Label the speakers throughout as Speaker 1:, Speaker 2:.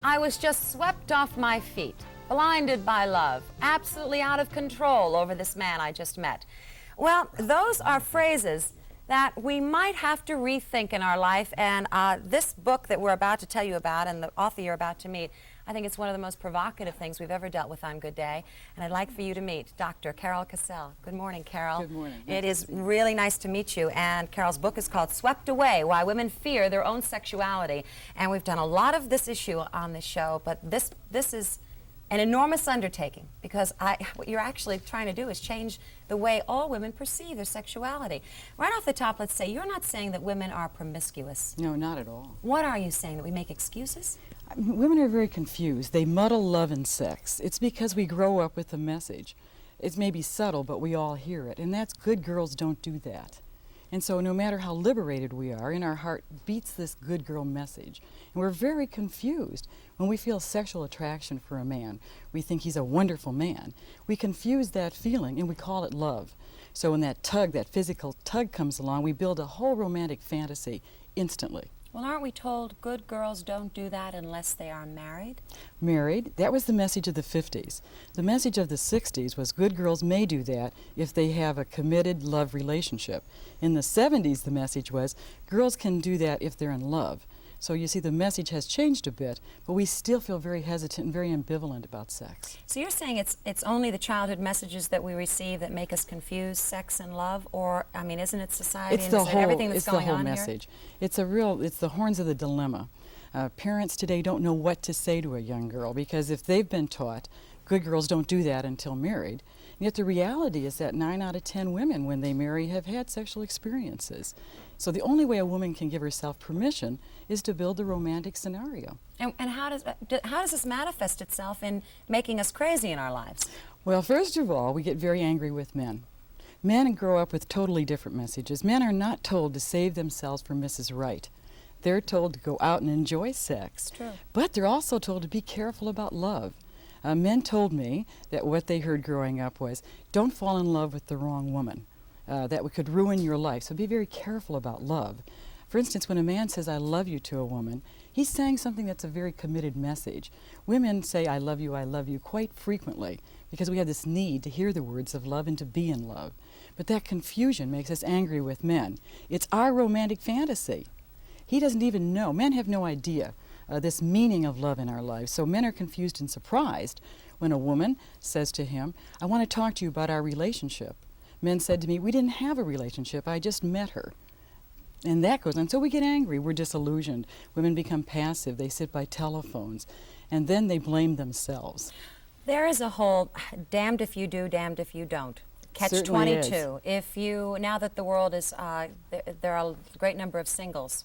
Speaker 1: I was just swept off my feet, blinded by love, absolutely out of control over this man I just met. Well, those are phrases that we might have to rethink in our life, and this book that we're about to tell you about and the author you're about to meet, I think it's one of the most provocative things we've ever dealt with on Good Day, and I'd like for you to meet Dr. Carol Cassell. Good morning, Carol.
Speaker 2: Good morning.
Speaker 1: It is really nice to meet you, and Carol's book is called Swept Away, Why Women Fear Their Own Sexuality, and we've done a lot of this issue on this show, but this is an enormous undertaking, because what you're actually trying to do is change the way all women perceive their sexuality. Right off the top, let's say, you're not saying that women are promiscuous.
Speaker 2: No, not at all.
Speaker 1: What are you saying, that we make excuses?
Speaker 2: Women are very confused. They muddle love and sex. It's because we grow up with the message. It's maybe subtle, but we all hear it, and that's good girls don't do that. And so no matter how liberated we are, in our heart beats this good girl message. And we're very confused when we feel sexual attraction for a man. We think he's a wonderful man. We confuse that feeling and we call it love. So when that tug, that physical tug comes along, we build a whole romantic fantasy instantly.
Speaker 1: Well, aren't we told good girls don't do that unless they are married?
Speaker 2: Married, that was the message of the 50s. The message of the 60s was good girls may do that if they have a committed love relationship. In the 70s, the message was girls can do that if they're in love. So you see, the message has changed a bit, but we still feel very hesitant and very ambivalent about sex.
Speaker 1: So you're saying it's only the childhood messages that we receive that make us confuse sex and love, or, I mean, isn't it society
Speaker 2: It's
Speaker 1: and
Speaker 2: the whole,
Speaker 1: everything that's
Speaker 2: it's the
Speaker 1: going
Speaker 2: whole
Speaker 1: on
Speaker 2: message. It's the horns of the dilemma. Parents today don't know what to say to a young girl, because if they've been taught good girls don't do that until married, yet the reality is that 9 out of 10 women, when they marry, have had sexual experiences. So the only way a woman can give herself permission is to build the romantic scenario.
Speaker 1: And how does this manifest itself in making us crazy in our lives?
Speaker 2: Well, first of all, we get very angry with men. Men grow up with totally different messages. Men are not told to save themselves for Mrs. Right. They're told to go out and enjoy sex.
Speaker 1: True.
Speaker 2: But they're also told to be careful about love. Men told me that what they heard growing up was, don't fall in love with the wrong woman. That could ruin your life, so be very careful about love. For instance, when a man says, I love you to a woman, he's saying something that's a very committed message. Women say, I love you quite frequently, because we have this need to hear the words of love and to be in love. But that confusion makes us angry with men. It's our romantic fantasy. He doesn't even know. Men have no idea this meaning of love in our lives. So men are confused and surprised when a woman says to him, I want to talk to you about our relationship. Men said to me, we didn't have a relationship, I just met her. And that goes on. So we get angry, we're disillusioned. Women become passive, they sit by telephones, and then they blame themselves.
Speaker 1: There is a whole damned if you do, damned if you don't. Catch-22. If you, now that the world is, there are a great number of singles.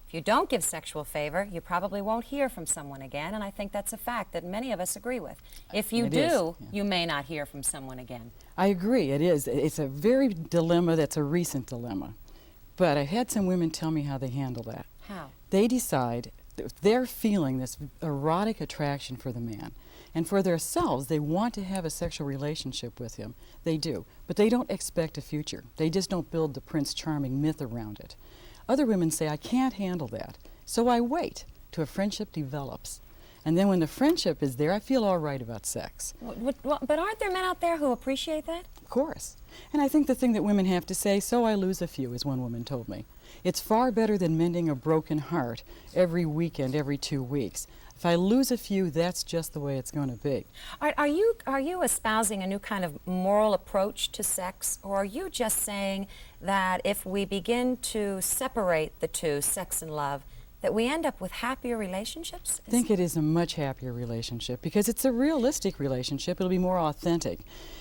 Speaker 1: If you don't give sexual favor, you probably won't hear from someone again, and I think that's a fact that many of us agree with. If you do, you may not hear from someone again.
Speaker 2: I agree, it is. It's a very dilemma that's a recent dilemma. But I've had some women tell me how they handle that.
Speaker 1: How?
Speaker 2: They decide that they're feeling this erotic attraction for the man, and for themselves, they want to have a sexual relationship with him. They do, but they don't expect a future. They just don't build the Prince Charming myth around it. Other women say, I can't handle that, so I wait till a friendship develops. And then when the friendship is there, I feel all right about sex.
Speaker 1: But aren't there men out there who appreciate that?
Speaker 2: Of course. And I think the thing that women have to say, so I lose a few, as one woman told me. It's far better than mending a broken heart every weekend, every 2 weeks. If I lose a few, that's just the way it's going to be.
Speaker 1: Are you espousing a new kind of moral approach to sex, or are you just saying that if we begin to separate the two, sex and love, that we end up with happier relationships?
Speaker 2: I think it is a much happier relationship because it's a realistic relationship. It'll be more authentic.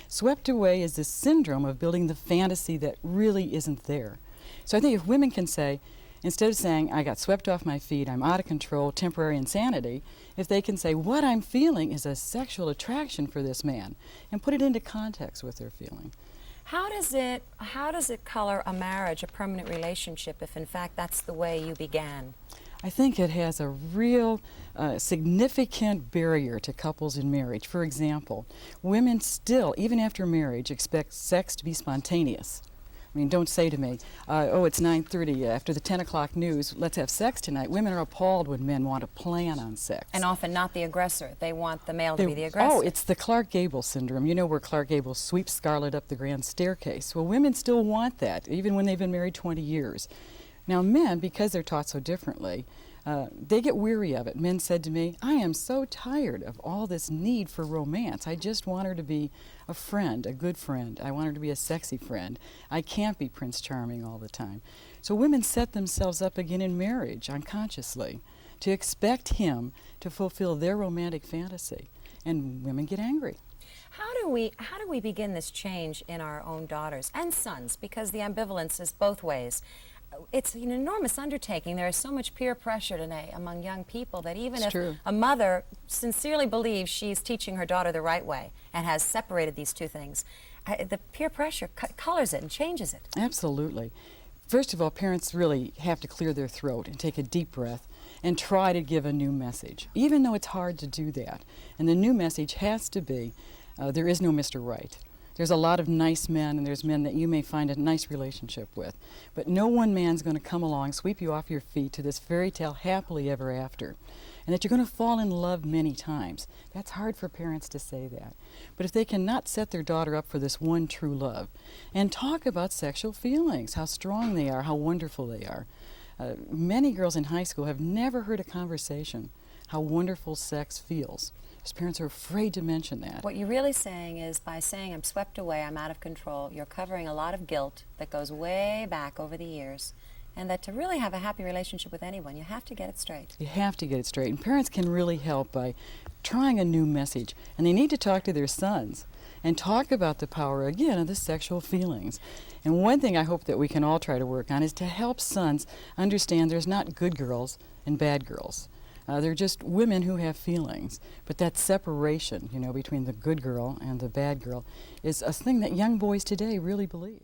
Speaker 2: Swept away is this syndrome of building the fantasy that really isn't there. So I think if women can say, instead of saying, I got swept off my feet, I'm out of control, temporary insanity, if they can say, what I'm feeling is a sexual attraction for this man, and put it into context with their feeling.
Speaker 1: How does it color a marriage, a permanent relationship, if in fact that's the way you began?
Speaker 2: I think it has a real significant barrier to couples in marriage. For example, women still, even after marriage, expect sex to be spontaneous. I mean, don't say to me, oh, it's 9:30 after the 10 o'clock news, let's have sex tonight. Women are appalled when men want to plan on sex.
Speaker 1: And often not the aggressor. They want the male to be the aggressor.
Speaker 2: Oh, it's the Clark Gable syndrome. You know, where Clark Gable sweeps Scarlett up the grand staircase. Well, women still want that, even when they've been married 20 years. Now, men, because they're taught so differently, they get weary of it. Men said to me, I am so tired of all this need for romance. I just want her to be a friend, a good friend. I want her to be a sexy friend. I can't be Prince Charming all the time. So women set themselves up again in marriage, unconsciously, to expect him to fulfill their romantic fantasy. And women get angry.
Speaker 1: How do we begin this change in our own daughters and sons? Because the ambivalence is both ways. It's an enormous undertaking. There is so much peer pressure today among young people that even if a mother sincerely believes she's teaching her daughter the right way and has separated these two things, the peer pressure colors it and changes it.
Speaker 2: Absolutely. First of all, parents really have to clear their throat and take a deep breath and try to give a new message, even though it's hard to do that. And the new message has to be, there is no Mr. Right. There's a lot of nice men, and there's men that you may find a nice relationship with. But no one man's going to come along, sweep you off your feet to this fairy tale happily ever after. And that you're going to fall in love many times. That's hard for parents to say that. But if they cannot set their daughter up for this one true love and talk about sexual feelings, how strong they are, how wonderful they are. Many girls in high school have never heard a conversation how wonderful sex feels. His parents are afraid to mention that.
Speaker 1: What you're really saying is, by saying I'm swept away, I'm out of control, you're covering a lot of guilt that goes way back over the years, and that to really have a happy relationship with anyone, you have to get it straight.
Speaker 2: You have to get it straight. And parents can really help by trying a new message. And they need to talk to their sons and talk about the power, again, of the sexual feelings. And one thing I hope that we can all try to work on is to help sons understand there's not good girls and bad girls. They're just women who have feelings. But that separation, between the good girl and the bad girl is a thing that young boys today really believe.